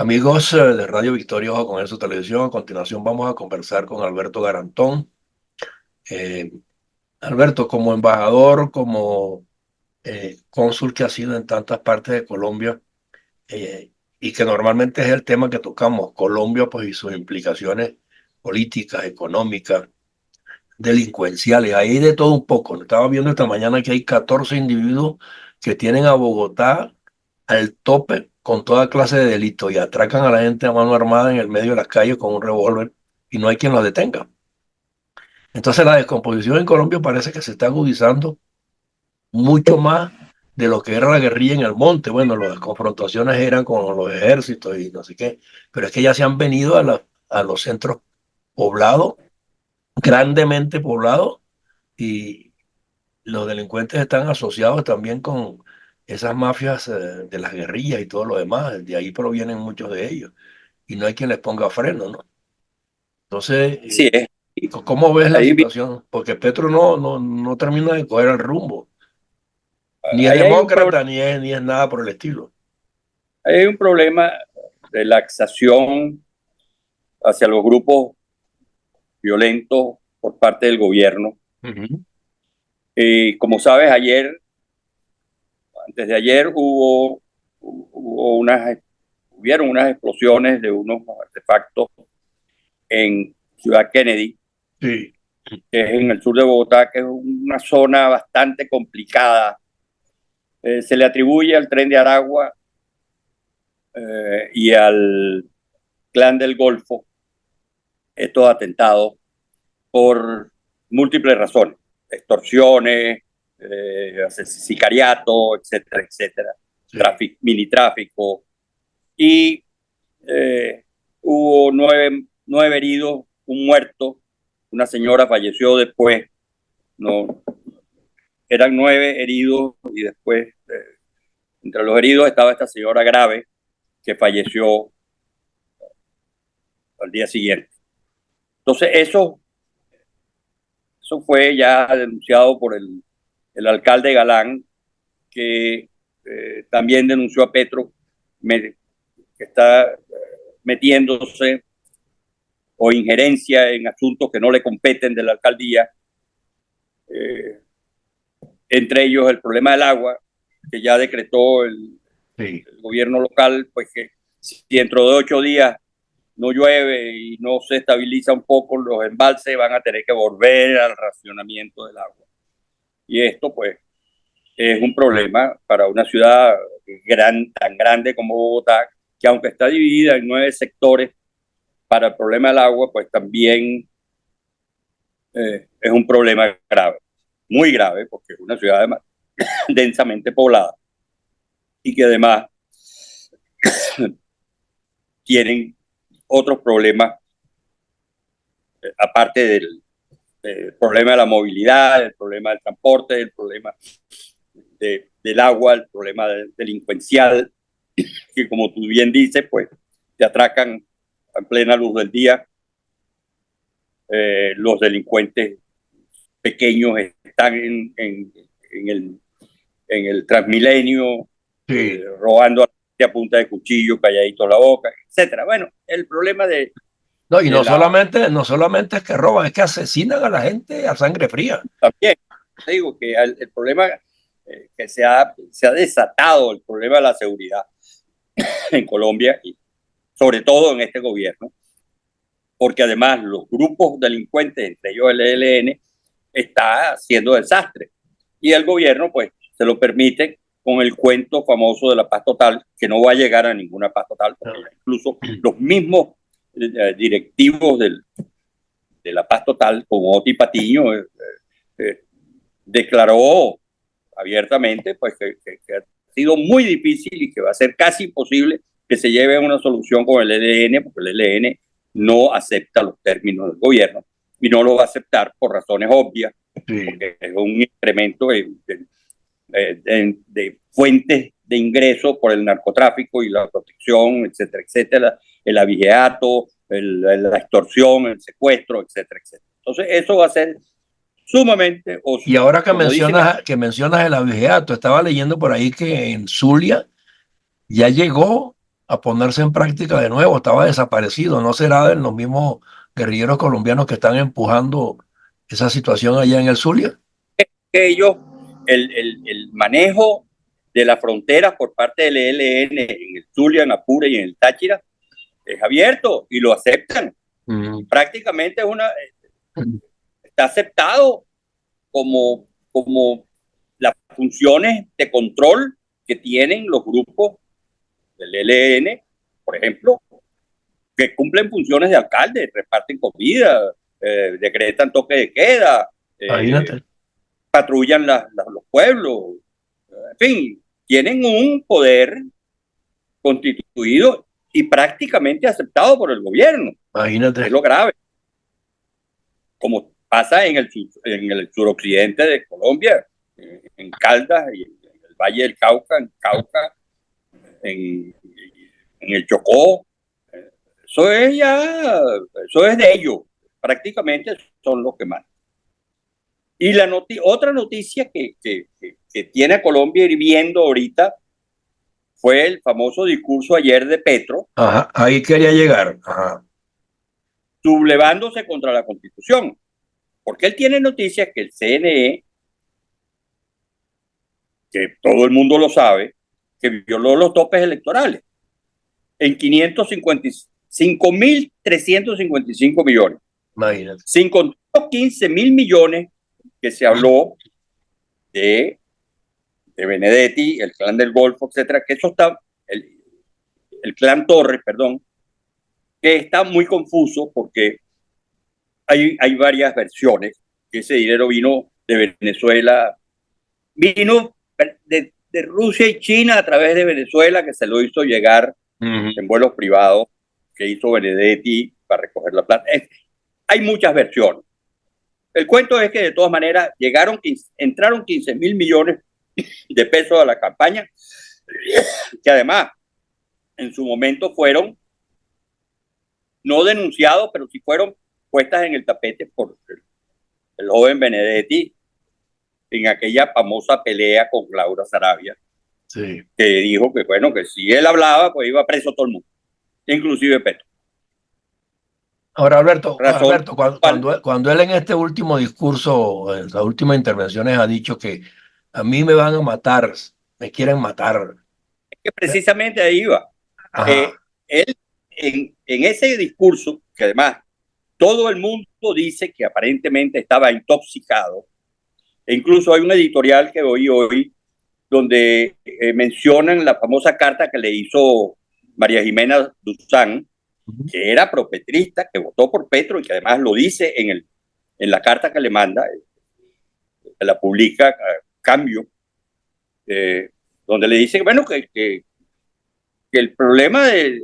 Amigos de Radio Victoria, Ojo con su televisión, a continuación vamos a conversar con Alberto Garantón. Eh, Alberto, como embajador, como cónsul que ha sido en tantas partes de Colombia, y que normalmente es el tema que tocamos, Colombia pues, y sus implicaciones políticas, económicas, delincuenciales, hay de todo un poco. Estaba viendo esta mañana que hay 14 individuos que tienen a Bogotá al tope con toda clase de delitos y atracan a la gente a mano armada en el medio de las calles con un revólver y no hay quien los detenga. Entonces la descomposición en Colombia parece que se está agudizando mucho más de lo que era la guerrilla en el monte. Bueno, las confrontaciones eran con los ejércitos y no sé qué, pero es que ya se han venido a los centros poblados, grandemente poblados, y los delincuentes están asociados también con esas mafias de las guerrillas y todo lo demás. De ahí provienen muchos de ellos y no hay quien les ponga freno, ¿no? Entonces, Sí, es. Y ¿cómo ves la Ahí, situación? Porque Petro no termina de coger el rumbo. Ni es ahí hay un, demócrata, ni es nada por el estilo. ahí hay un problema de laxación hacia los grupos violentos por parte del gobierno. Ujú. Como sabes, antes de ayer, hubieron unas explosiones de unos artefactos en Ciudad Kennedy, Sí, que es en el sur de Bogotá, que es una zona bastante complicada. Se le atribuye al Tren de Aragua y al Clan del Golfo estos atentados por múltiples razones, extorsiones, sicariato, etcétera, etcétera, sí. minitráfico, y eh, hubo nueve heridos, un muerto, una señora falleció después, no, eran nueve heridos y después, entre los heridos estaba esta señora grave que falleció al día siguiente. Entonces, eso fue ya denunciado por el alcalde Galán, que también denunció a Petro, que está metiéndose o injerencia en asuntos que no le competen de la alcaldía, eh, entre ellos el problema del agua, que ya decretó Sí. el gobierno local, pues que si dentro de 8 días no llueve y no se estabiliza un poco los embalses, van a tener que volver al racionamiento del agua. Y esto, pues, es un problema para una ciudad tan grande como Bogotá, que aunque está dividida en 9 sectores, para el problema del agua, pues también es un problema grave, muy grave, porque es una ciudad además densamente poblada y que además tienen otros problemas, aparte del problema de la movilidad, el problema del transporte, el problema del agua, el problema delincuencial, que como tú bien dices, pues te atracan en plena luz del día. Los delincuentes pequeños están en el Transmilenio, Sí. robando a punta de cuchillo, calladito la boca, etcétera. Bueno, el problema No, y de la no solamente es que roban, es que asesinan a la gente a sangre fría. también, te digo que el problema que se ha desatado, el problema de la seguridad en Colombia y sobre todo en este gobierno, porque además los grupos delincuentes, entre ellos el ELN, está haciendo desastre. Y el gobierno, pues, se lo permite con el cuento famoso de la paz total, que no va a llegar a ninguna paz total, porque ya incluso los mismos directivos de la paz total, como Oti Patiño, eh, declaró abiertamente pues que ha sido muy difícil y que va a ser casi imposible que se lleve a una solución con el ELN, porque el ELN no acepta los términos del gobierno y no lo va a aceptar por razones obvias, Sí. porque es un incremento de fuentes de ingreso por el narcotráfico y la protección, etcétera, etcétera, el abigeato, la extorsión, el secuestro, etcétera, etcétera. Entonces, eso va a ser sumamente, o Y ahora que como dicen, mencionas el abigeato, estaba leyendo por ahí que en Zulia ya llegó a ponerse en práctica de nuevo, estaba desaparecido. ¿No será de los mismos guerrilleros colombianos que están empujando esa situación allá en el Zulia? Que ellos, el manejo de las fronteras por parte del ELN en el Zulia, en Apure y en el Táchira es abierto y lo aceptan. Prácticamente está aceptado como las funciones de control que tienen los grupos del ELN, por ejemplo, que cumplen funciones de alcalde, reparten comida, decretan toque de queda, Imagínate. patrullan los pueblos, en fin, tienen un poder constituido y prácticamente aceptado por el gobierno. Es Imagínate. lo grave. Como pasa en el suroccidente de Colombia, en Caldas y en el Valle del Cauca, en Cauca, en el Chocó. Eso es ya, eso es de ellos. Prácticamente son los que más. Y otra noticia que tiene a Colombia hirviendo ahorita fue el famoso discurso ayer de Petro, Ajá, ahí quería llegar. Ajá. sublevándose contra la Constitución. Porque él tiene noticias que el CNE, que todo el mundo lo sabe, que violó los topes electorales en 555.355 millones. Imagínate. Sin contar los 15.000 millones que se habló de Benedetti, el clan del Golfo, etcétera, que eso está, el clan Torres, perdón, que está muy confuso porque hay varias versiones, que ese dinero vino de Venezuela, vino de Rusia y China a través de Venezuela, que se lo hizo llegar en vuelos privados que hizo Benedetti para recoger la plata. Hay muchas versiones. El cuento es que de todas maneras entraron 15.000 millones de pesos a la campaña, que además en su momento fueron no denunciados, pero sí fueron puestas en el tapete por el joven Benedetti en aquella famosa pelea con Laura Sarabia, Sí. que dijo que, bueno, que si él hablaba, pues iba preso todo el mundo, inclusive Petro. Ahora, Alberto, Razón cuando él en este último discurso, en las últimas intervenciones, ha dicho que a mí me van a matar, me quieren matar. que precisamente ahí iba. Ajá. Él, en ese discurso, que además todo el mundo dice que aparentemente estaba intoxicado, e incluso hay un editorial que oí hoy donde mencionan la famosa carta que le hizo María Jimena Duzán, que era propetrista, que votó por Petro y que además lo dice en la carta que le manda, que la publica Cambio, donde le dice bueno, que el problema de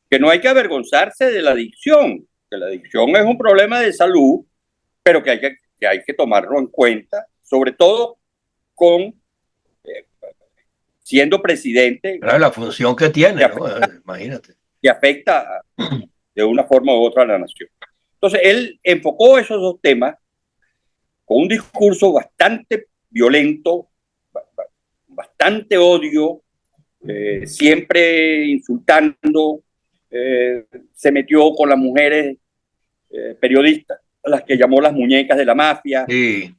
que no hay que avergonzarse de la adicción, que la adicción es un problema de salud, pero que hay que tomarlo en cuenta, sobre todo con siendo presidente, Claro, la función que que tiene, ¿no? afecta, Imagínate. que afecta de una forma u otra a la nación. Entonces, él enfocó esos dos temas con un discurso bastante violento, bastante odio, siempre insultando, se metió con las mujeres periodistas, a las que llamó las muñecas de la mafia, Sí.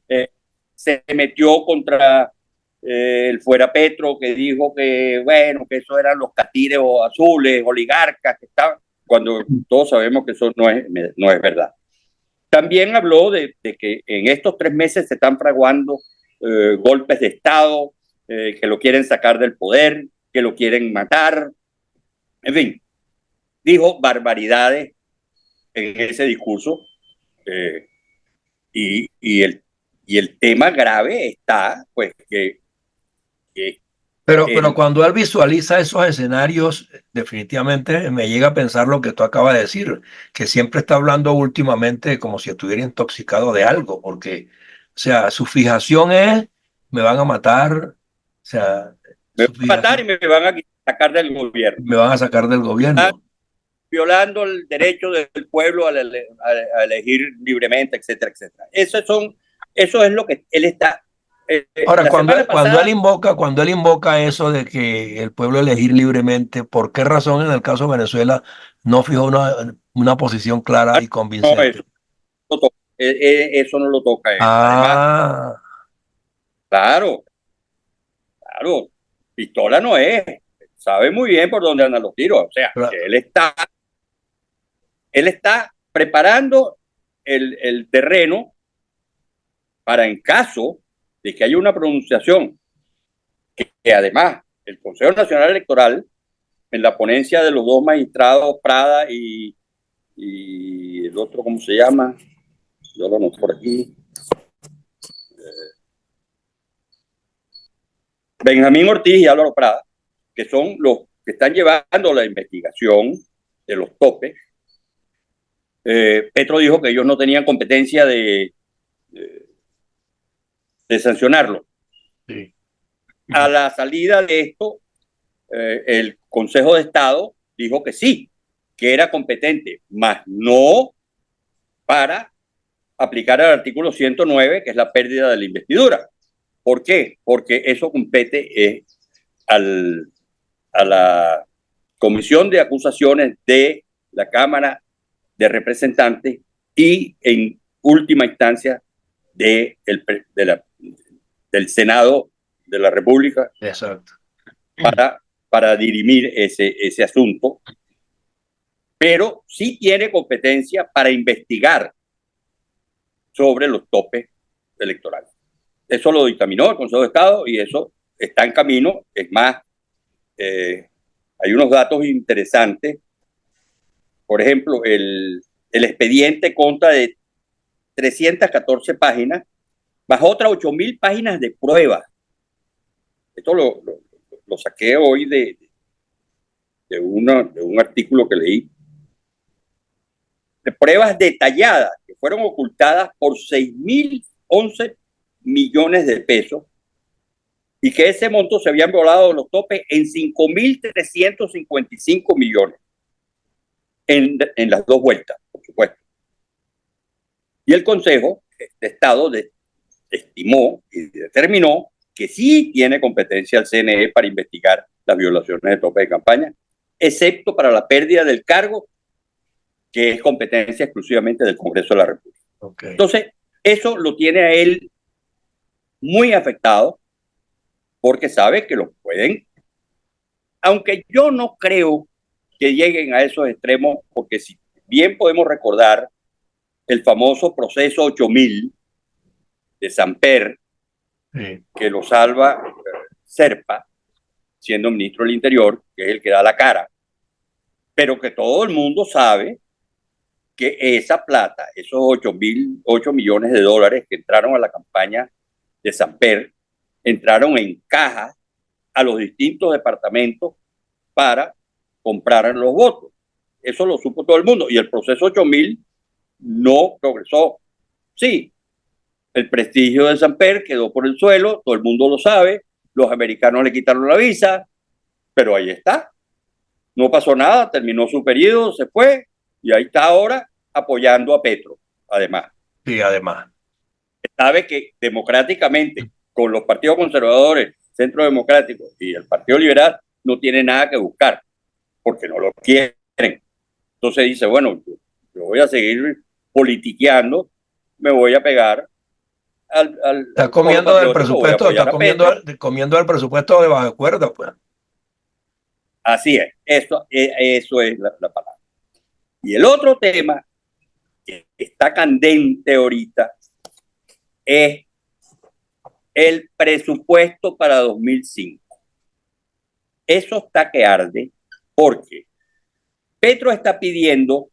se metió contra el fuera Petro, que dijo que, bueno, que eso eran los catires o azules, oligarcas que estaban, cuando todos sabemos que eso no es verdad. También habló de que en estos 3 meses se están fraguando golpes de Estado, que lo quieren sacar del poder, que lo quieren matar, en fin, dijo barbaridades en ese discurso eh, y el tema grave está, pues, que Pero cuando él visualiza esos escenarios, definitivamente me llega a pensar lo que tú acabas de decir, que siempre está hablando últimamente como si estuviera intoxicado de algo, porque, o sea, su fijación es, me van a matar, o sea, me su van a matar y fijación, me van a sacar del gobierno, me van a sacar del gobierno. violando el derecho del pueblo a elegir libremente, etcétera, etcétera. Eso es lo que él está Ahora, La semana pasada, cuando él invoca eso de que el pueblo elegir libremente, ¿por qué razón en el caso de Venezuela no fijó una posición clara y no, eso convincente? no, eso no lo toca él. Además, Ah, claro, claro, pistola no es, sabe muy bien por dónde andan los tiros, o sea, que claro. él está preparando el terreno para en caso de que haya una pronunciación, que además el Consejo Nacional Electoral, en la ponencia de los dos magistrados, Prada y el otro, ¿cómo se llama? Yo lo anoto por aquí. Benjamín Ortiz y Álvaro Prada, que son los que están llevando la investigación de los topes. Petro dijo que ellos no tenían competencia de sancionarlo. Sí. A la salida de esto, el Consejo de Estado dijo que sí, que era competente, mas no para aplicar el artículo 109, que es la pérdida de la investidura. ¿Por qué? Porque eso compete al, a la Comisión de Acusaciones de la Cámara de Representantes y en última instancia del Senado de la República Exacto. para dirimir ese asunto, pero sí tiene competencia para investigar sobre los topes electorales. Eso lo dictaminó el Consejo de Estado y eso está en camino. Es más, hay unos datos interesantes. Por ejemplo, el expediente consta de 314 páginas, más otras 8.000 páginas de pruebas. Esto lo saqué hoy de un artículo que leí. De pruebas detalladas que fueron ocultadas por 6.011 millones de pesos y que ese monto se habían violado los topes en 5.355 millones en las dos vueltas, por supuesto. Y el Consejo de Estado estimó y determinó que sí tiene competencia el CNE para investigar las violaciones de tope de campaña, excepto para la pérdida del cargo, que es competencia exclusivamente del Congreso de la República. Okay. Entonces, eso lo tiene a él muy afectado porque sabe que lo pueden, aunque yo no creo que lleguen a esos extremos, porque si bien podemos recordar el famoso proceso 8000 de Samper, Sí. que lo salva Serpa, siendo ministro del Interior, que es el que da la cara, pero que todo el mundo sabe que esa plata, esos 8 millones de dólares que entraron a la campaña de Samper, entraron en cajas a los distintos departamentos para comprar los votos. Eso lo supo todo el mundo. Y el proceso 8000 no progresó. Sí, el prestigio de Samper quedó por el suelo, todo el mundo lo sabe, los americanos le quitaron la visa, pero ahí está. No pasó nada, terminó su periodo, se fue y ahí está ahora apoyando a Petro, además. Sí, además. Sabe que democráticamente, con los partidos conservadores, Centro Democrático y el Partido Liberal, no tiene nada que buscar, porque no lo quieren. Entonces dice, bueno, yo voy a seguir politiqueando, me voy a pegar Está al foro comiendo del patriótico, voy a presupuesto, está apoyar a Petro. comiendo del presupuesto de bajo cuerda, pues. Así es, eso es la palabra. Y el otro tema que está candente ahorita es el presupuesto para 2005. Eso está que arde porque Petro está pidiendo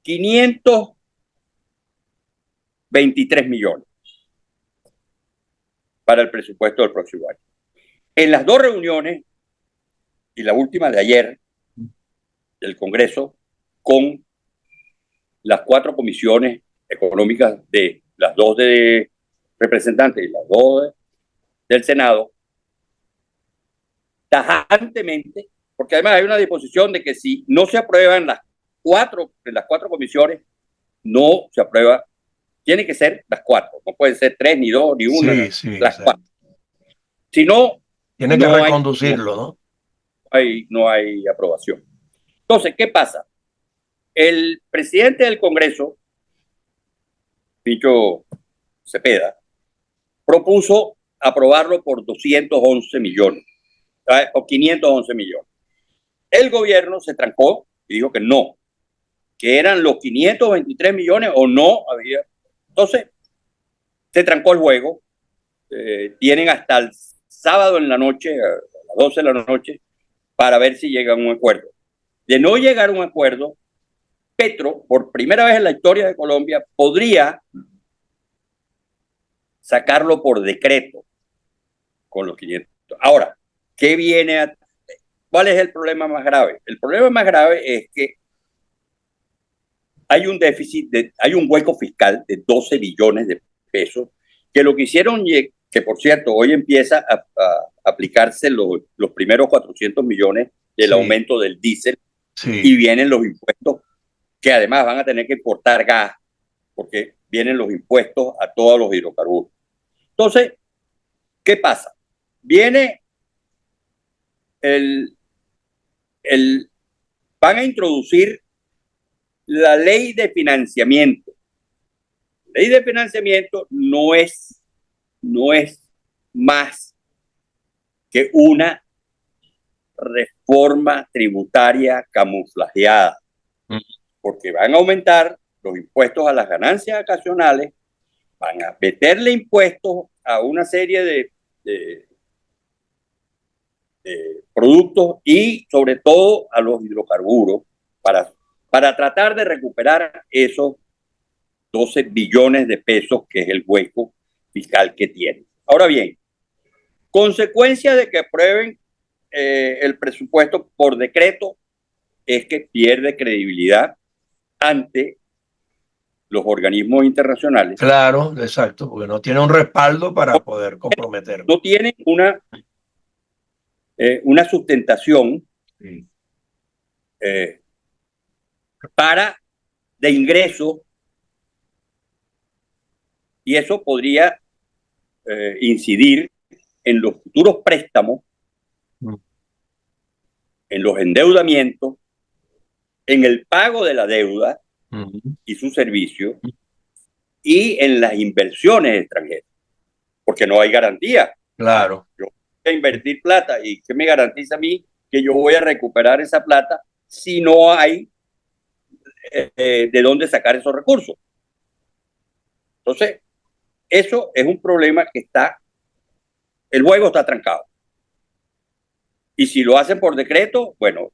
523 millones para el presupuesto del próximo año. En las dos reuniones, y la última de ayer, del Congreso, con las cuatro comisiones económicas de las dos de representantes y las dos del Senado, tajantemente, porque además hay una disposición de que si no se aprueban las cuatro comisiones, no se aprueba Tiene que ser las 4, no pueden ser 3, ni 2, ni 1, Sí, sí, las exacto. 4. Si no, Tiene que no hay, no reconducirlo, ¿no? no hay aprobación. Entonces, ¿qué pasa? El presidente del Congreso, Picho Cepeda, propuso aprobarlo por 211 millones, ¿sabes? O 511 millones. El gobierno se trancó y dijo que no, que eran los 523 millones o no había. Entonces, se trancó el juego. Tienen hasta el sábado en la noche, a las 12 de la noche, para ver si llegan a un acuerdo. De no llegar a un acuerdo, Petro, por primera vez en la historia de Colombia, podría sacarlo por decreto con los 500. Ahora, ¿qué viene a, ¿cuál es el problema más grave? El problema más grave es que hay un déficit, hay un hueco fiscal de 12 billones de pesos, que lo que hicieron, que por cierto, hoy empieza a aplicarse los primeros 400 millones del Sí, aumento del diésel, y sí. vienen los impuestos, que además van a tener que importar gas, porque vienen los impuestos a todos los hidrocarburos. Entonces, ¿qué pasa? Viene el, el van a introducir la ley de financiamiento. La ley de financiamiento no es más que una reforma tributaria camuflajeada, porque van a aumentar los impuestos a las ganancias ocasionales, van a meterle impuestos a una serie de, de productos y sobre todo a los hidrocarburos para tratar de recuperar esos 12 billones de pesos que es el hueco fiscal que tiene. Ahora bien, consecuencia de que aprueben el presupuesto por decreto es que pierde credibilidad ante los organismos internacionales. Claro, exacto, porque no tiene un respaldo para poder comprometer. No tienen una sustentación Sí. eh, para de ingresos, y eso podría incidir en los futuros préstamos, en los endeudamientos, en el pago de la deuda y su servicio, y en las inversiones extranjeras, porque no hay garantía. Claro, Yo voy a invertir plata y ¿qué me garantiza a mí que yo voy a recuperar esa plata si no hay de dónde sacar esos recursos? Entonces, eso es un problema que el juego está trancado. Y si lo hacen por decreto, bueno,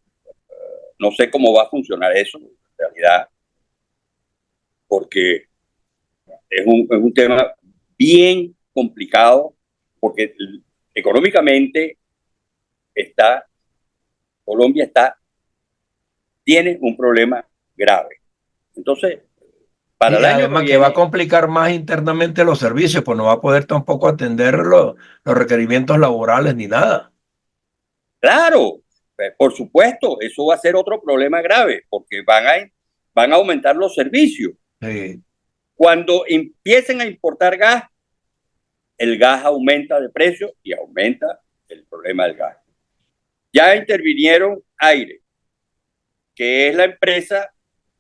no sé cómo va a funcionar eso en realidad, porque es un tema bien complicado, porque económicamente está, Colombia tiene un problema grave. Entonces, para y el año que además que va a viene, complicar más internamente los servicios, pues no va a poder tampoco atender los requerimientos laborales ni nada. claro, por supuesto, eso va a ser otro problema grave, porque van a aumentar los servicios. Sí, Cuando empiecen a importar gas, el gas aumenta de precio y aumenta el problema del gas. Ya intervinieron Aire, que es la empresa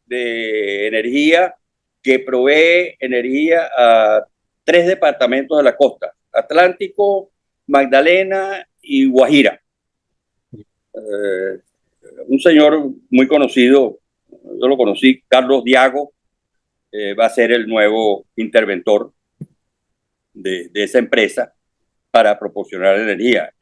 de energía que provee energía a 3 departamentos de la costa: Atlántico, Magdalena y Guajira. Eh, un señor muy conocido, yo lo conocí, Carlos Diago, va a ser el nuevo interventor de esa empresa para proporcionar energía.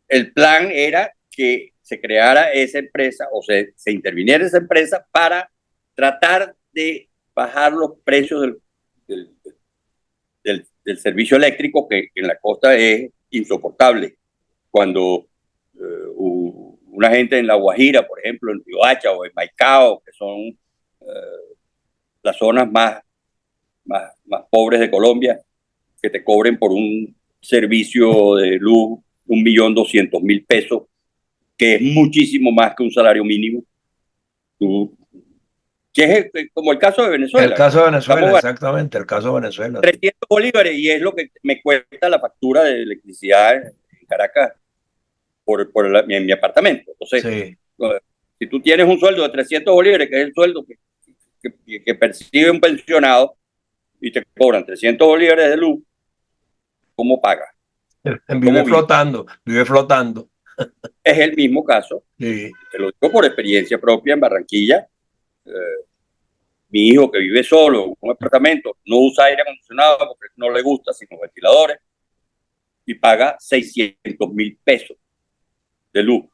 El plan era que se creara esa empresa o se interviniera esa empresa para tratar de bajar los precios del servicio eléctrico, que en la costa es insoportable. Cuando una gente en La Guajira, por ejemplo, en Riohacha o en Maicao, que son las zonas más pobres de Colombia, que te cobren por un servicio de luz 1.200.000 pesos, que es muchísimo más que un salario mínimo. Tú que es como el caso de El Venezuela. caso de Venezuela, Estamos exactamente, el caso de Venezuela. 300 bolívares y es lo que me cuesta la factura de electricidad en Caracas en mi apartamento. Entonces, Sí, si tú tienes un sueldo de 300 bolívares, que es el sueldo que percibe un pensionado, y te cobran 300 bolívares de luz, ¿cómo pagas? vive ¿Cómo vives? flotando, vive flotando. Es el mismo caso, Sí, te lo digo por experiencia propia en Barranquilla. Eh, Mi hijo que vive solo en un apartamento no usa aire acondicionado porque no le gusta, sino ventiladores, y paga 600.000 pesos de luz,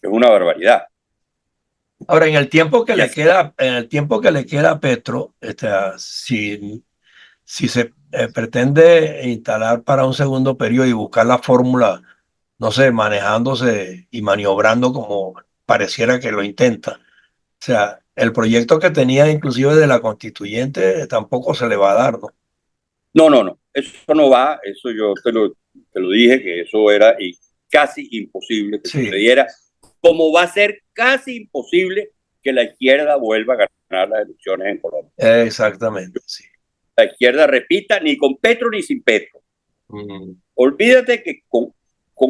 que es una barbaridad. ahora, en el tiempo que Y le así, queda, en el tiempo que le queda a Petro, si se pretende instalar para un segundo periodo y buscar la fórmula, no sé, manejándose y maniobrando como pareciera que lo intenta. O sea, el proyecto que tenía inclusive de la constituyente tampoco se le va a dar, ¿no? no, no, no, eso no va, eso yo te lo dije, que eso era casi imposible que Sí, sucediera, como va a ser casi imposible que la izquierda vuelva a ganar las elecciones en Colombia. exactamente, sí. La izquierda repita, ni con Petro ni sin Petro. Mm. Olvídate que con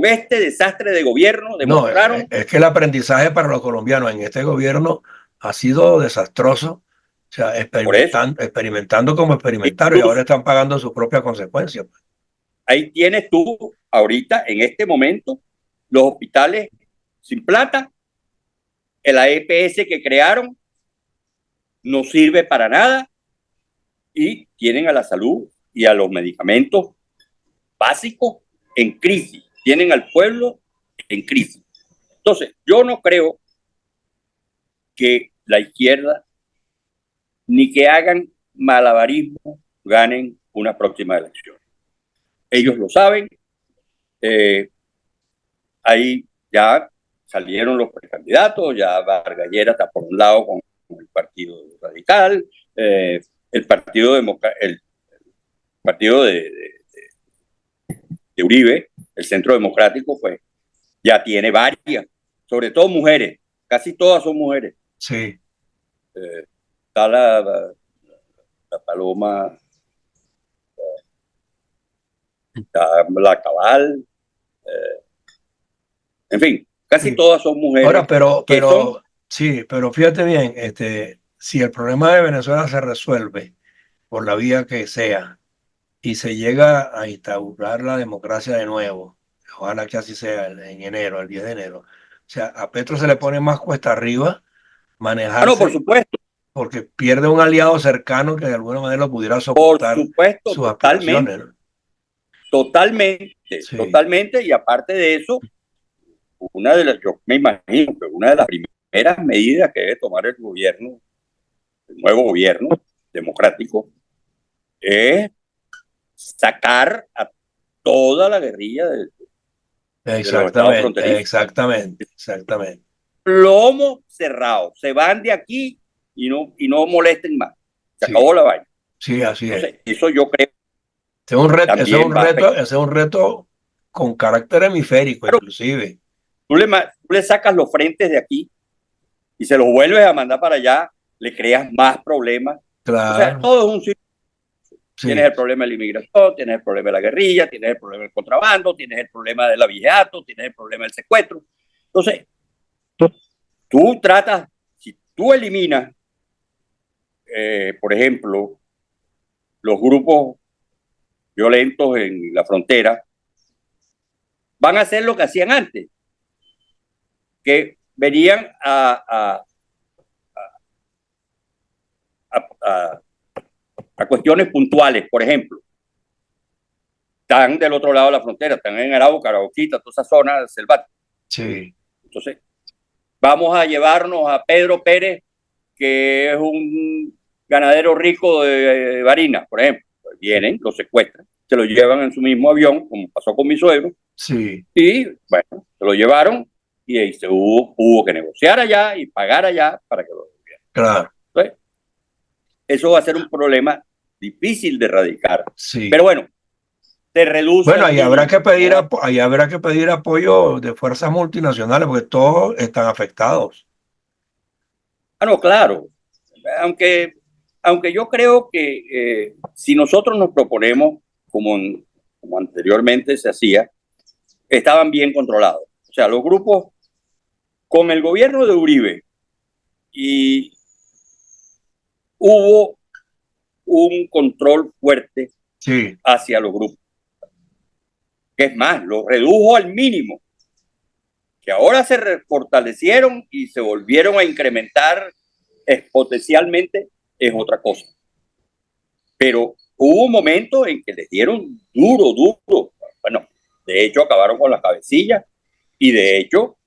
este desastre de gobierno No, demostraron, es que el aprendizaje para los colombianos en este gobierno ha sido desastroso. O sea, por eso, experimentando como experimentaron y ahora incluso están pagando sus propias consecuencias. ahí tienes tú ahorita, en este momento, los hospitales sin plata, el EPS que crearon no sirve para nada y tienen a la salud y a los medicamentos básicos en crisis, tienen al pueblo en crisis. Entonces, yo no creo que la izquierda ni que hagan malabarismo ganen una próxima elección. Ellos Sí, lo saben, eh, ahí ya salieron los precandidatos, ya Vargas Lleras está por un lado con el Partido Radical, el partido de Uribe, el Centro Democrático, pues ya tiene varias, sobre todo mujeres, casi todas son mujeres. sí. Está la Paloma, está la Cabal, en fin, casi Sí. todas son Ahora, mujeres que son, sí, pero fíjate bien, si el problema de Venezuela se resuelve por la vía que sea y se llega a instaurar la democracia de nuevo, ojalá que así sea en enero, el 10 de enero, o sea, a Petro se le pone más cuesta arriba no, por manejarse supuesto, porque pierde un aliado cercano que de alguna manera lo pudiera soportar sus aspiraciones, totalmente, ¿no? totalmente, Sí, totalmente, y aparte de eso, yo me imagino que una de las primeras medidas que debe tomar el gobierno, el nuevo gobierno democrático, es sacar a toda la guerrilla de los estados exactamente, fronterizos. exactamente, exactamente. Plomo cerrado, se van de aquí y no molesten más. Se acabó Sí, la vaina. sí, así es. Entonces, eso yo creo que Ese es un reto, ese es un también va a reto, afectar. ese es un reto con carácter hemisférico, Claro, inclusive. tú le sacas los frentes de aquí y se los vuelves a mandar para allá, le creas más problemas. O sea, Claro, todo es un ciclo. Tienes sí, el problema de la inmigración, tienes el problema de la guerrilla, tienes el problema del contrabando, tienes el problema del abigeato, tienes el problema del secuestro. Entonces, tú tratas, si tú eliminas, por ejemplo, los grupos violentos en la frontera, van a hacer lo que hacían antes, que venían a, a cuestiones puntuales, por ejemplo. Están del otro lado de la frontera, están en Arauca, Arauquita, toda esa zona selvática. sí, Entonces, vamos a llevarnos a Pedro Pérez, que es un ganadero rico de Barinas, por ejemplo. Pues vienen, lo secuestran, se lo llevan en su mismo avión, como pasó con mi suegro, sí, y bueno, se lo llevaron y ahí hubo que negociar allá y pagar allá para que lo devolvieran. claro, Entonces, eso va a ser un problema difícil de erradicar. sí. Pero bueno, se reduce Bueno, al mínimo. No, ahí habrá que pedir apoyo de fuerzas multinacionales porque todos están afectados. Ah, no, claro. Aunque, aunque yo creo que si nosotros nos proponemos, como anteriormente se hacía, estaban bien controlados. O sea, los grupos con el gobierno de Uribe y hubo un control fuerte Sí, hacia los grupos. Que es más, lo redujo al mínimo, que ahora se fortalecieron y se volvieron a incrementar exponencialmente, es otra cosa. Pero hubo un momento en que les dieron duro, duro. Bueno, de hecho acabaron con las cabecillas y de hecho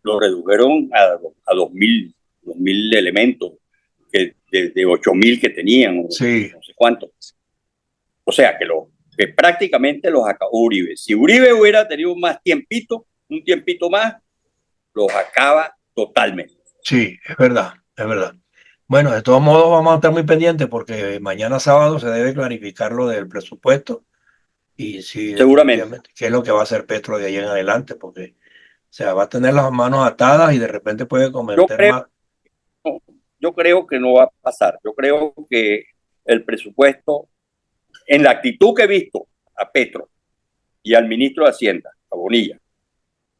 lo redujeron a 2.000 elementos que, de 8.000 que tenían, sí, no sé cuánto. O sea, que prácticamente los acabó Uribe. Si Uribe hubiera tenido un tiempito más, los acaba totalmente. sí, es verdad, es verdad. Bueno, de todos modos vamos a estar muy pendientes porque mañana sábado se debe clarificar lo del presupuesto y sí, Seguramente. definitivamente, qué es lo que va a hacer Petro de ahí en adelante, porque o sea, va a tener las manos atadas y de repente puede Yo cometer creo, más. yo creo que no va a pasar. Yo creo que el presupuesto, en la actitud que he visto a Petro y al ministro de Hacienda, a Bonilla,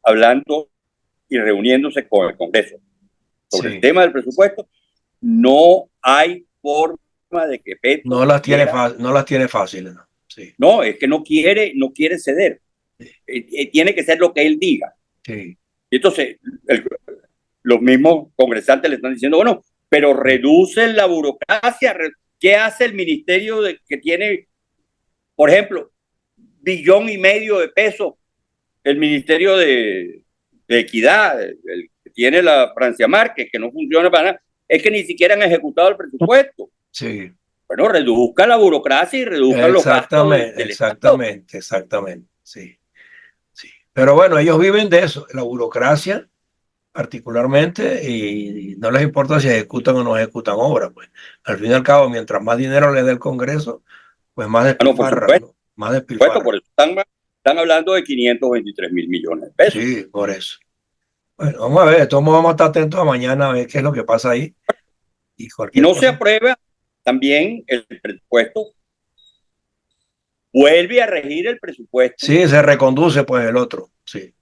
hablando y reuniéndose con el Congreso sobre el Sí, tema del presupuesto, no hay forma de que Petro quiera. no las tiene fáciles, ¿no? Sí, No, es que no quiere ceder. Tiene que ser lo que él diga. sí, Y entonces, el, los mismos congresantes le están diciendo, bueno, pero reducen la burocracia. ¿Qué hace el ministerio que tiene, por ejemplo, 1,5 billones de pesos? El ministerio de Equidad, el que tiene la Francia Márquez, que no funciona para nada, es que ni siquiera han ejecutado el presupuesto. sí. Bueno, reduzcan la burocracia y reduzcan los gastos Exactamente, del Estado. exactamente, exactamente, sí, sí. Pero bueno, ellos viven de eso, la burocracia particularmente, y no les importa si ejecutan o no ejecutan obras, pues. Al fin y al cabo, mientras más dinero les dé el Congreso, pues más No, por despilfarran, supuesto, ¿no? Más despilfarran. por eso están hablando de 523.000 millones de pesos. Sí, por eso. Bueno, vamos a ver, de todos modos vamos a estar atentos a mañana a ver qué es lo que pasa ahí y Si cualquier no se cosa. aprueba, también el presupuesto vuelve a regir el presupuesto Sí, se reconduce pues el otro, sí,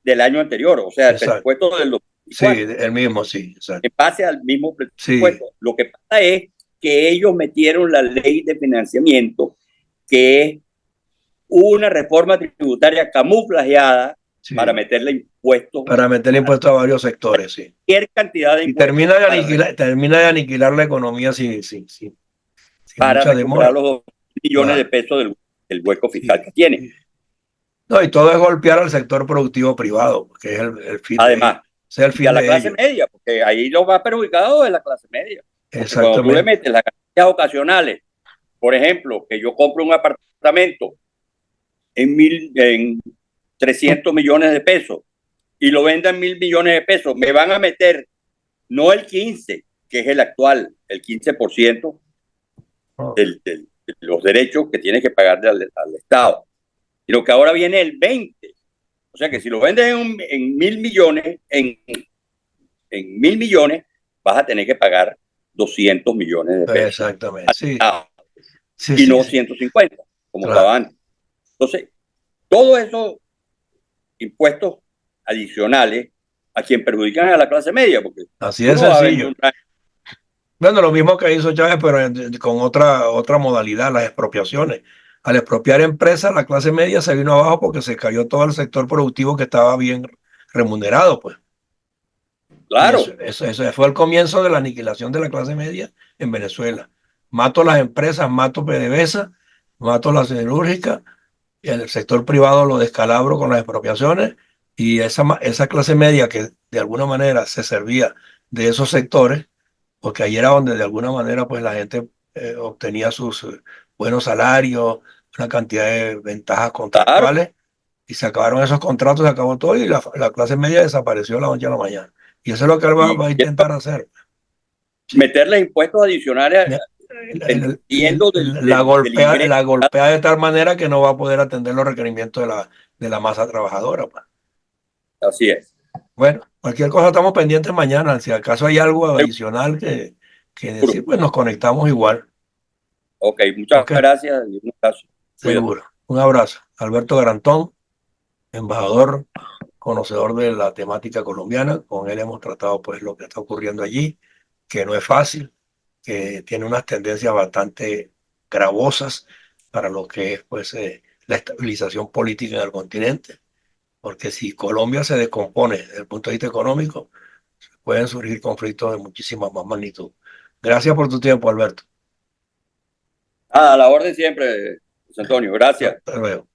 del año anterior, o sea, el exacto. presupuesto del Sí, 2024, el mismo, sí, exacto. en base al mismo Sí, presupuesto. Lo que pasa es que ellos metieron la ley de financiamiento, que es una reforma tributaria camuflajeada para sí. meterle impuestos, Para meter impuestos a varios sectores, sí. cualquier cantidad de Y impuestos termina de aniquilar la economía sin para mucha recuperar demora. los 2 millones de Claro, pesos del hueco fiscal sí, que tiene. sí. No, y todo es golpear al sector productivo privado, que es el fin de ellos. Además, Ese es el y a fin la de clase ellos. media, porque ahí lo más perjudicado es la clase media. Porque cuando tú le Exactamente. metes las ganancias ocasionales, por ejemplo, que yo compro un apartamento en 300 millones de pesos y lo venda en 1.000 millones de pesos, me van a meter no el 15, que es el actual, el 15% Oh, de los derechos que tiene que pagarle al Estado, sino que ahora viene el 20. O sea que si lo vendes en 1.000 millones, en 1.000 millones, vas a tener que pagar 200 millones de pesos exactamente. al Sí, Estado sí, y sí, no sí. 150, como Claro. estaba antes. Entonces, todos esos impuestos adicionales a quien perjudican a la clase media, porque Así tú de no vas a vender sencillo. un traje. Bueno, lo mismo que hizo Chávez, pero con otra modalidad, las expropiaciones. Al expropiar empresas, la clase media se vino abajo porque se cayó todo el sector productivo que estaba bien remunerado, pues. Y Claro, eso fue el comienzo de la aniquilación de la clase media en Venezuela. Mato las empresas, mato PDVSA, mato la siderúrgica, y el sector privado lo descalabro con las expropiaciones, y esa clase media que de alguna manera se servía de esos sectores, porque ahí era donde de alguna manera pues la gente obtenía sus buenos salarios, una cantidad de ventajas claro. contractuales, y se acabaron esos contratos, se acabó todo y la clase media desapareció de la noche a la mañana. Y eso es lo que él va a Y intentar hacer. Sí. meterle impuestos adicionales La, dependiendo del ingreso. la golpea de tal manera que no va a poder atender los requerimientos de la masa trabajadora, pues. Así es. Bueno, cualquier cosa estamos pendientes mañana. Si acaso hay algo adicional que decir, Seguro. pues nos conectamos igual. Ok, muchas Ok, gracias y un abrazo. Cuídate. seguro. Un abrazo. Alberto Garantón, embajador, conocedor de la temática colombiana. Con él hemos tratado pues lo que está ocurriendo allí, que no es fácil, que tiene unas tendencias bastante gravosas para lo que es pues la estabilización política en el continente. Porque si Colombia se descompone desde el punto de vista económico, pueden surgir conflictos de muchísima más magnitud. Gracias por tu tiempo, Alberto. A la orden siempre, José Antonio. Gracias. Hasta luego.